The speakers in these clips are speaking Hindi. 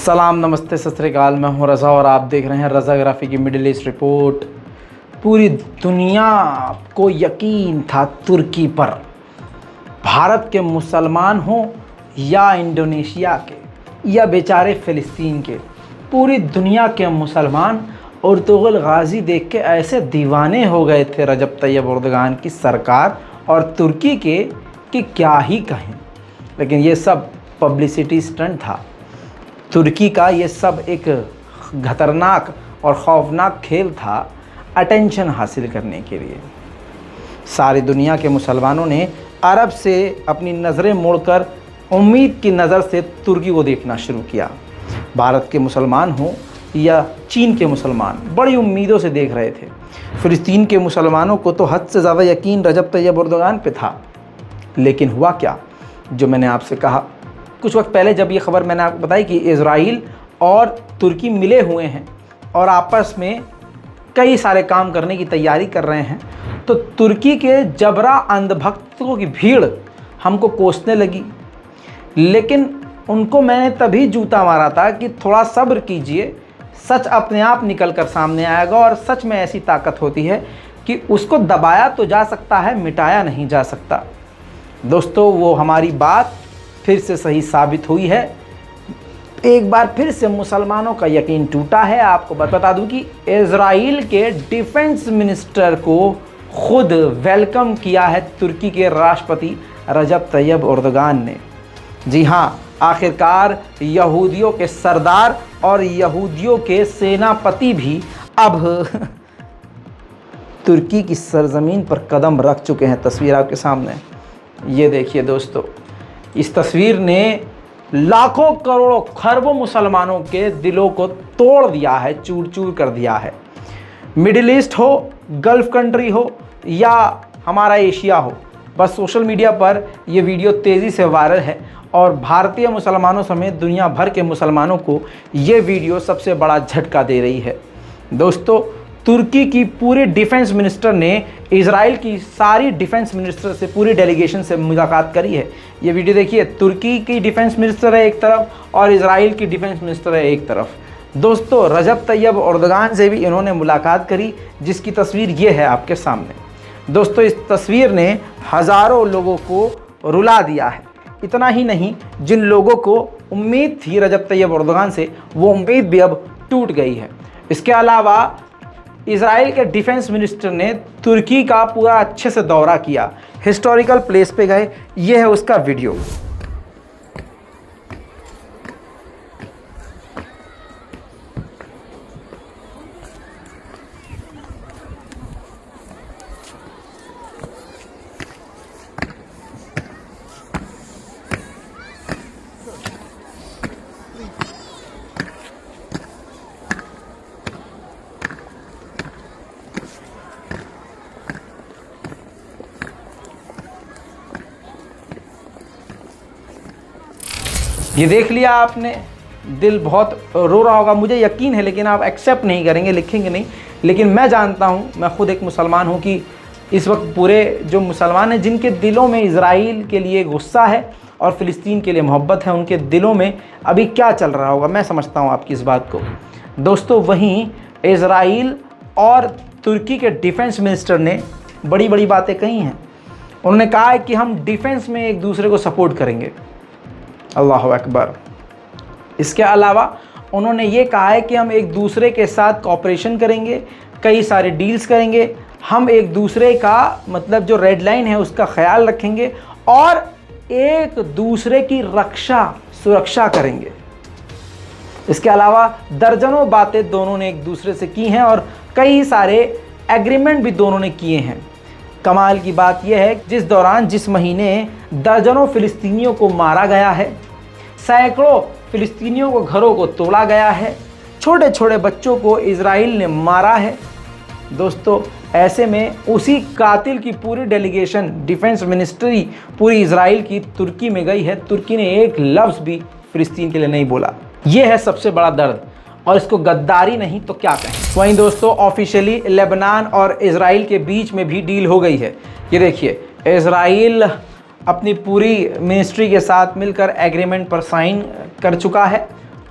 सलाम, नमस्ते, सत श्री अकाल। मैं हूं रज़ा और आप देख रहे हैं रज़ाग्राफी की मिडिल ईस्ट रिपोर्ट। पूरी दुनिया को यकीन था तुर्की पर, भारत के मुसलमान हों या इंडोनेशिया के या बेचारे फ़िलिस्तीन के, पूरी दुनिया के मुसलमान अर्तुग़रुल गाज़ी देख के ऐसे दीवाने हो गए थे रजब तैयब एर्दोगान की सरकार और तुर्की के कि क्या ही कहें। लेकिन ये सब पब्लिसिटी स्टंट था। तुर्की का ये सब एक खतरनाक और खौफनाक खेल था अटेंशन हासिल करने के लिए। सारी दुनिया के मुसलमानों ने अरब से अपनी नज़रें मोड़कर उम्मीद की नज़र से तुर्की को देखना शुरू किया। भारत के मुसलमान हों या चीन के मुसलमान बड़ी उम्मीदों से देख रहे थे। फ़िलिस्तीन के मुसलमानों को तो हद से ज़्यादा यकीन रजब तैयब एर्दोगान पे था। लेकिन हुआ क्या, जो मैंने आपसे कहा कुछ वक्त पहले, जब ये खबर मैंने आपको बताई कि इज़राइल और तुर्की मिले हुए हैं और आपस में कई सारे काम करने की तैयारी कर रहे हैं, तो तुर्की के जबरा अंधभक्तों की भीड़ हमको कोसने लगी। लेकिन उनको मैंने तभी जूता मारा था कि थोड़ा सब्र कीजिए, सच अपने आप निकल कर सामने आएगा। और सच में ऐसी ताकत होती है कि उसको दबाया तो जा सकता है, मिटाया नहीं जा सकता। दोस्तों, वो हमारी बात फिर से सही साबित हुई है। एक बार फिर से मुसलमानों का यकीन टूटा है। आपको बता दूं कि इज़राइल के डिफेंस मिनिस्टर को खुद वेलकम किया है तुर्की के राष्ट्रपति रजब तैयब एर्दोगान ने। जी हाँ, आखिरकार यहूदियों के सरदार और यहूदियों के सेनापति भी अब तुर्की की सरजमीन पर कदम रख चुके हैं। तस्वीर आपके सामने ये देखिए दोस्तों। इस तस्वीर ने लाखों करोड़ों खरबों मुसलमानों के दिलों को तोड़ दिया है, चूर चूर कर दिया है। मिडिल ईस्ट हो, गल्फ़ कंट्री हो या हमारा एशिया हो, बस सोशल मीडिया पर यह वीडियो तेज़ी से वायरल है और भारतीय मुसलमानों समेत दुनिया भर के मुसलमानों को ये वीडियो सबसे बड़ा झटका दे रही है। दोस्तों, तुर्की की पूरी डिफेंस मिनिस्टर ने इज़राइल की सारी डिफेंस मिनिस्टर से, पूरी डेलीगेशन से मुलाकात करी है। ये वीडियो देखिए, तुर्की की डिफेंस मिनिस्टर है एक तरफ और इज़राइल की डिफेंस मिनिस्टर है एक तरफ। दोस्तों, रजब तैयब एर्दोगान से भी इन्होंने मुलाकात करी, जिसकी तस्वीर ये है आपके सामने। दोस्तों, इस तस्वीर ने हज़ारों लोगों को रुला दिया है। इतना ही नहीं, जिन लोगों को उम्मीद थी रजब तैयब एर्दोगान से, वो उम्मीद भी अब टूट गई है। इसके अलावा इज़राइल के डिफेंस मिनिस्टर ने तुर्की का पूरा अच्छे से दौरा किया, हिस्टोरिकल प्लेस पे गए। ये है उसका वीडियो। ये देख लिया आपने, दिल बहुत रो रहा होगा, मुझे यकीन है। लेकिन आप एक्सेप्ट नहीं करेंगे, लिखेंगे नहीं। लेकिन मैं जानता हूँ, मैं खुद एक मुसलमान हूँ, कि इस वक्त पूरे जो मुसलमान हैं जिनके दिलों में इज़राइल के लिए गुस्सा है और फ़िलिस्तीन के लिए मोहब्बत है, उनके दिलों में अभी क्या चल रहा होगा। मैं समझता हूँ आपकी इस बात को। दोस्तों, वहीं इज़राइल और तुर्की के डिफेंस मिनिस्टर ने बड़ी बड़ी बातें कही हैं। उन्होंने कहा है कि हम डिफेंस में एक दूसरे को सपोर्ट करेंगे। अल्लाह अकबर। इसके अलावा उन्होंने ये कहा है कि हम एक दूसरे के साथ कॉपरेशन करेंगे, कई सारे डील्स करेंगे, हम एक दूसरे का मतलब जो रेड लाइन है उसका ख्याल रखेंगे और एक दूसरे की सुरक्षा करेंगे। इसके अलावा दर्जनों बातें दोनों ने एक दूसरे से की हैं और कई सारे एग्रीमेंट भी दोनों ने किए हैं। कमाल की बात यह है, जिस महीने दर्जनों फ़िलिस्तीनियों को मारा गया है, सैकड़ों फ़िलिस्तीनियों को घरों को तोड़ा गया है, छोटे छोटे बच्चों को इज़राइल ने मारा है। दोस्तों, ऐसे में उसी कातिल की पूरी डेलीगेशन, डिफेंस मिनिस्ट्री पूरी इज़राइल की तुर्की में गई है। तुर्की ने एक लफ्ज़ भी फ़िलिस्तीन के लिए नहीं बोला। ये है सबसे बड़ा दर्द, और इसको गद्दारी नहीं तो क्या कहें। वहीं दोस्तों, ऑफिशियली लेबनान और इज़राइल के बीच में भी डील हो गई है। ये देखिए, इज़राइल अपनी पूरी मिनिस्ट्री के साथ मिलकर एग्रीमेंट पर साइन कर चुका है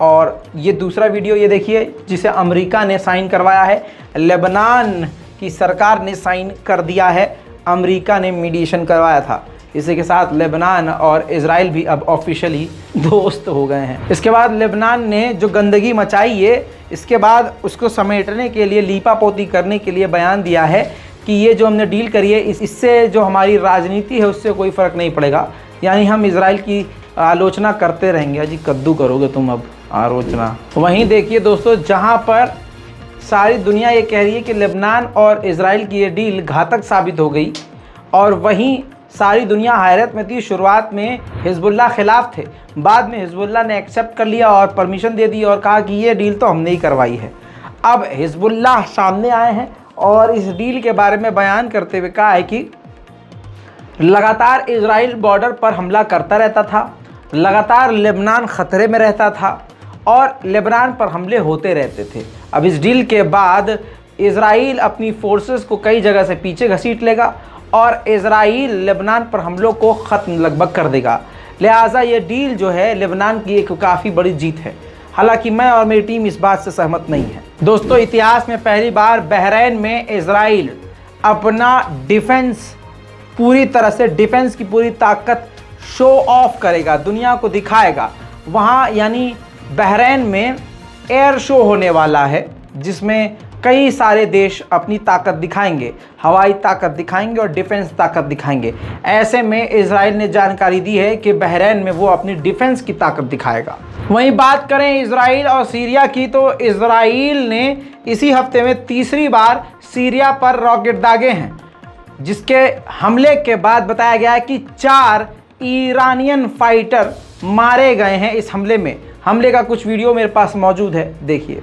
और ये दूसरा वीडियो ये देखिए जिसे अमेरिका ने साइन करवाया है, लेबनान की सरकार ने साइन कर दिया है, अमेरिका ने मीडिएशन करवाया था। इसी के साथ लेबनान और इजराइल भी अब ऑफिशियली दोस्त हो गए हैं। इसके बाद लेबनान ने जो गंदगी मचाई है, इसके बाद उसको समेटने के लिए, लीपा पोती करने के लिए बयान दिया है कि ये जो हमने डील करी है इससे जो हमारी राजनीति है उससे कोई फ़र्क नहीं पड़ेगा, यानी हम इजराइल की आलोचना करते रहेंगे। अजी कद्दू करोगे तुम अब आलोचना। वहीं देखिए दोस्तों, जहाँ पर सारी दुनिया ये कह रही है कि लेबनान और इजराइल की ये डील घातक साबित हो गई, और वहीं सारी दुनिया हैरत में थी। शुरुआत में हिजबुल्लाह खिलाफ थे, बाद में हिजबुल्लाह ने एक्सेप्ट कर लिया और परमिशन दे दी और कहा कि ये डील तो हमने ही करवाई है। अब हिजबुल्लाह सामने आए हैं और इस डील के बारे में बयान करते हुए कहा है कि लगातार इजराइल बॉर्डर पर हमला करता रहता था, लगातार लेबनान ख़तरे में रहता था और लेबनान पर हमले होते रहते थे। अब इस डील के बाद इजराइल अपनी फोर्सेस को कई जगह से पीछे घसीट लेगा और इजराइल लेबनान पर हमलों को ख़त्म लगभग कर देगा। लिहाजा ये डील जो है लेबनान की एक काफ़ी बड़ी जीत है। हालांकि मैं और मेरी टीम इस बात से सहमत नहीं है। दोस्तों, इतिहास में पहली बार बहरीन में इजराइल अपना डिफेंस पूरी तरह से, डिफेंस की पूरी ताकत शो ऑफ करेगा, दुनिया को दिखाएगा। वहाँ यानी बहरीन में एयर शो होने वाला है जिसमें कई सारे देश अपनी ताकत दिखाएंगे, हवाई ताकत दिखाएंगे और डिफेंस ताकत दिखाएंगे। ऐसे में इजराइल ने जानकारी दी है कि बहरीन में वो अपनी डिफेंस की ताकत दिखाएगा। वहीं बात करें इजराइल और सीरिया की, तो इजराइल ने इसी हफ्ते में तीसरी बार सीरिया पर रॉकेट दागे हैं, जिसके हमले के बाद बताया गया है कि 4 ईरानियन फाइटर मारे गए हैं इस हमले में। हमले का कुछ वीडियो मेरे पास मौजूद है, देखिए।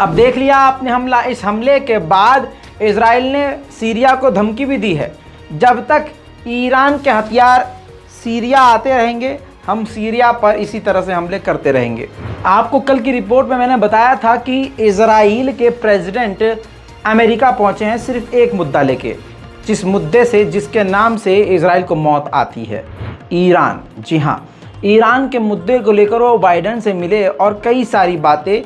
अब देख लिया आपने हमला। इस हमले के बाद इजराइल ने सीरिया को धमकी भी दी है, जब तक ईरान के हथियार सीरिया आते रहेंगे हम सीरिया पर इसी तरह से हमले करते रहेंगे। आपको कल की रिपोर्ट में मैंने बताया था कि इजराइल के प्रेसिडेंट अमेरिका पहुंचे हैं सिर्फ एक मुद्दा लेके, जिस मुद्दे से, जिसके नाम से इजराइल को मौत आती है, ईरान। जी हाँ, ईरान के मुद्दे को लेकर वो बाइडेन से मिले और कई सारी बातें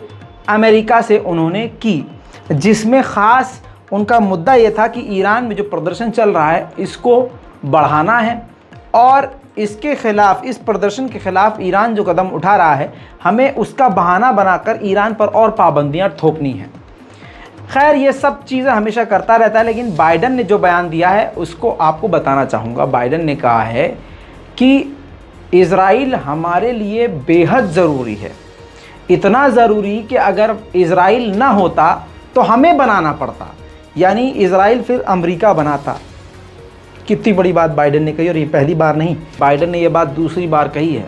अमेरिका से उन्होंने की, जिसमें ख़ास उनका मुद्दा ये था कि ईरान में जो प्रदर्शन चल रहा है इसको बढ़ाना है और इसके ख़िलाफ़, इस प्रदर्शन के ख़िलाफ़ ईरान जो कदम उठा रहा है हमें उसका बहाना बनाकर ईरान पर और पाबंदियां थोपनी हैं। खैर, ये सब चीज़ें हमेशा करता रहता है, लेकिन बाइडेन ने जो बयान दिया है उसको आपको बताना चाहूँगा। बाइडेन ने कहा है कि इज़राइल हमारे लिए बेहद ज़रूरी है, इतना ज़रूरी कि अगर इज़राइल ना होता तो हमें बनाना पड़ता। यानी इजराइल फिर अमेरिका बना था। कितनी बड़ी बात बाइडेन ने कही, और ये पहली बार नहीं, बाइडेन ने ये बात दूसरी बार कही है।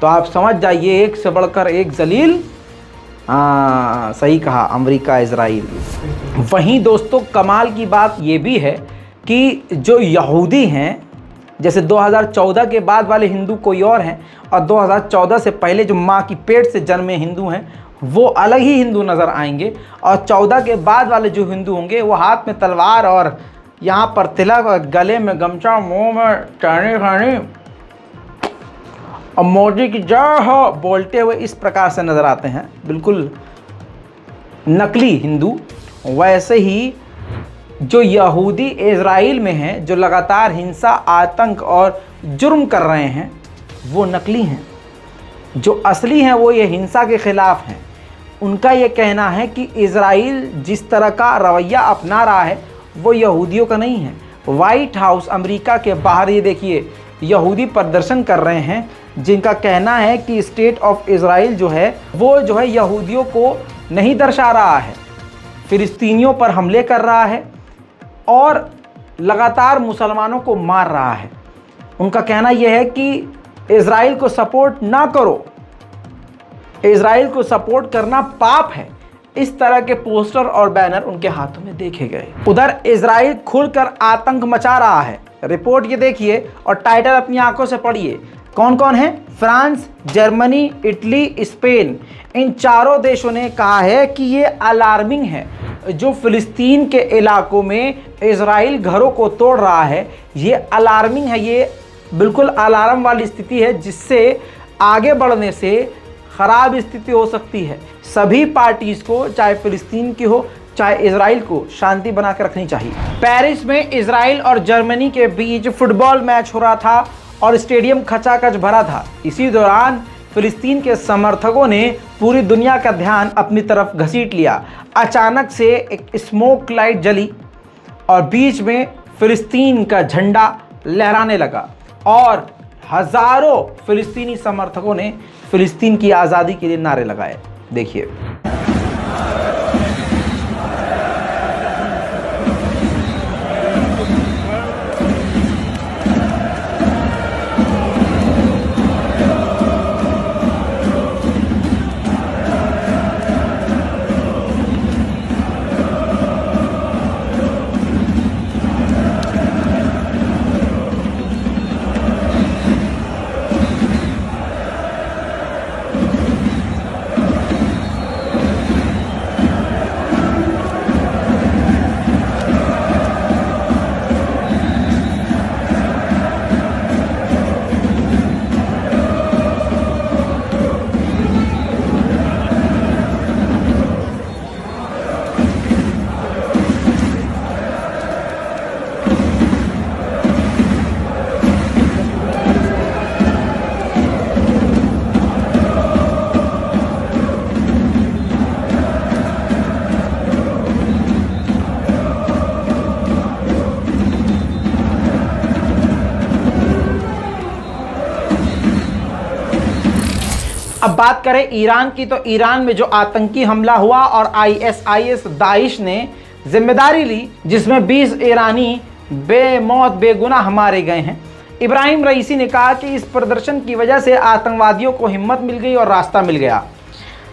तो आप समझ जाइए, एक से बढ़कर एक जलील। हाँ, सही कहा, अमेरिका इजराइल। वहीं दोस्तों कमाल की बात ये भी है कि जो यहूदी हैं, जैसे 2014 के बाद वाले हिंदू कोई और हैं, और 2014 से पहले जो माँ की पेट से जन्मे हिंदू हैं वो अलग ही हिंदू नज़र आएंगे, और 14 के बाद वाले जो हिंदू होंगे वो हाथ में तलवार और यहाँ पर तिलक और गले में गमछा, मुंह में चानी खानी और मोदी की जय हो बोलते हुए इस प्रकार से नज़र आते हैं, बिल्कुल नकली हिंदू। वैसे ही जो यहूदी इजराइल में हैं, जो लगातार हिंसा, आतंक और जुर्म कर रहे हैं, वो नकली हैं। जो असली हैं वो ये हिंसा के ख़िलाफ़ हैं। उनका ये कहना है कि इजराइल जिस तरह का रवैया अपना रहा है वो यहूदियों का नहीं है। वाइट हाउस अमेरिका के बाहर ये देखिए यहूदी प्रदर्शन कर रहे हैं, जिनका कहना है कि स्टेट ऑफ इजराइल जो है वो जो है यहूदियों को नहीं दर्शा रहा है, फ़िलिस्तीनियों पर हमले कर रहा है और लगातार मुसलमानों को मार रहा है। उनका कहना यह है कि इजराइल को सपोर्ट ना करो, इजराइल को सपोर्ट करना पाप है। इस तरह के पोस्टर और बैनर उनके हाथों में देखे गए। उधर इजराइल खुलकर आतंक मचा रहा है। रिपोर्ट ये देखिए और टाइटल अपनी आंखों से पढ़िए। कौन कौन है? फ्रांस, जर्मनी, इटली, स्पेन, इन चारों देशों ने कहा है कि ये अलार्मिंग है। जो फ़िलिस्तीन के इलाकों में इजराइल घरों को तोड़ रहा है, ये अलार्मिंग है, ये बिल्कुल अलार्म वाली स्थिति है, जिससे आगे बढ़ने से ख़राब स्थिति हो सकती है। सभी पार्टीज़ को, चाहे फ़िलिस्तीन की हो चाहे इजराइल को, शांति बनाकर रखनी चाहिए। पेरिस में इजराइल और जर्मनी के बीच फुटबॉल मैच हो रहा था और स्टेडियम खचाखच भरा था। इसी दौरान फ़िलिस्तीन के समर्थकों ने पूरी दुनिया का ध्यान अपनी तरफ घसीट लिया। अचानक से एक स्मोक लाइट जली और बीच में फ़िलिस्तीन का झंडा लहराने लगा और हज़ारों फ़िलिस्तीनी समर्थकों ने फ़िलिस्तीन की आज़ादी के लिए नारे लगाए। देखिए। अब बात करें ईरान की, तो ईरान में जो आतंकी हमला हुआ और ISIS दाइश ने जिम्मेदारी ली, जिसमें 20 ईरानी बेमौत बेगुनाह मारे गए हैं। इब्राहिम रईसी ने कहा कि इस प्रदर्शन की वजह से आतंकवादियों को हिम्मत मिल गई और रास्ता मिल गया।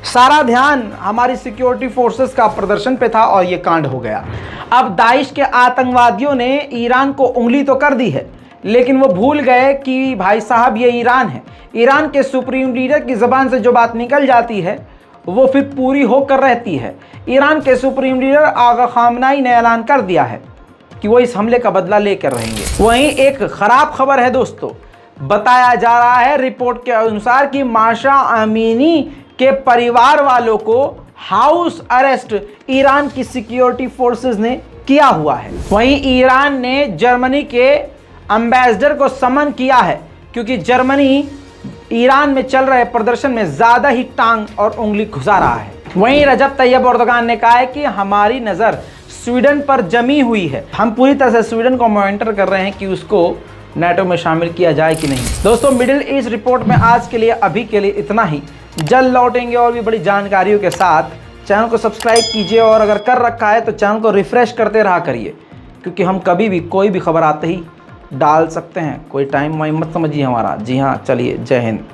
सारा ध्यान हमारी सिक्योरिटी फोर्सेस का प्रदर्शन पे था और ये कांड हो गया। अब दाइश के आतंकवादियों ने ईरान को उंगली तो कर दी है, लेकिन वो भूल गए कि भाई साहब ये ईरान है। ईरान के सुप्रीम लीडर की ज़बान से जो बात निकल जाती है वो फिर पूरी होकर रहती है। ईरान के सुप्रीम लीडर आगा खामनाई ने ऐलान कर दिया है कि वो इस हमले का बदला लेकर रहेंगे। वहीं एक ख़राब खबर है दोस्तों, बताया जा रहा है रिपोर्ट के अनुसार कि माशा अमीनी के परिवार वालों को हाउस अरेस्ट ईरान की सिक्योरिटी फोर्सेस ने किया हुआ है। वहीं ईरान ने जर्मनी के एम्बेसडर को समन किया है, क्योंकि जर्मनी ईरान में चल रहे प्रदर्शन में ज़्यादा ही टांग और उंगली घुसा रहा है। वहीं रजब तैयब एर्दोगान ने कहा है कि हमारी नज़र स्वीडन पर जमी हुई है। हम पूरी तरह से स्वीडन को मॉनिटर कर रहे हैं कि उसको नाटो में शामिल किया जाए कि नहीं। दोस्तों, मिडिल ईस्ट रिपोर्ट में आज के लिए अभी के लिए इतना ही। जल्द लौटेंगे और भी बड़ी जानकारियों के साथ। चैनल को सब्सक्राइब कीजिए और अगर कर रखा है तो चैनल को रिफ़्रेश करते रहा करिए, क्योंकि हम कभी भी कोई भी खबर आते ही डाल सकते हैं। कोई टाइम वाइम मत समझिए हमारा। जी हाँ, चलिए, जय हिंद।